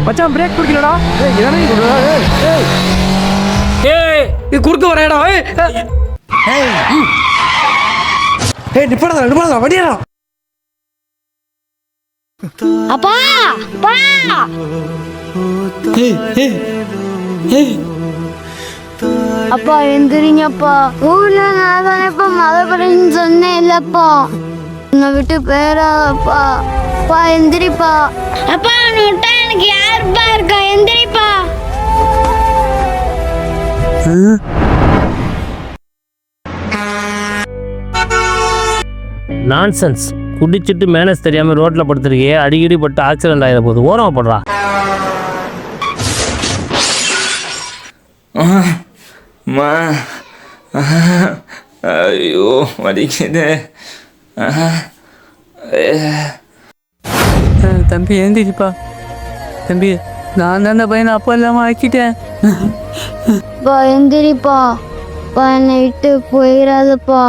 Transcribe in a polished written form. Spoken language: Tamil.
மச்சான் பிரேக் பிடிக்கலடா. இது குறுக்க வரேடா. நிப்பாடா வண்டியா. அப்பா அப்பா அப்பா எந்திரிங்கப்பா. ஊர்ல நான் தானே இப்ப மழை பெய்யுன்னு சொன்னேன் இல்லப்பா. உன்னை விட்டு பேராப்பா. அப்பா எந்திரிப்பா. அப்பா விட்டா எனக்கு யாருப்பா இருக்கா? எந்திரிப்பா. நான்சென்ஸ். குடிச்சிட்டு மேனேஜ் தெரியாமல் ரோட்டில் படுத்துருக்கே, அடிக்கடி பட்டு ஆக்சிடென்ட் ஆகிட போகுது. ஓரமாக போடுறா. ஐயோ வலிக்குது. தம்பி எழுந்திரிப்பா. தம்பி நான் தான் பையனை அப்பா இல்லாமல் ஆக்கிட்டேன். எந்திரிப்பா. என்னை விட்டு போயிடாதப்பா.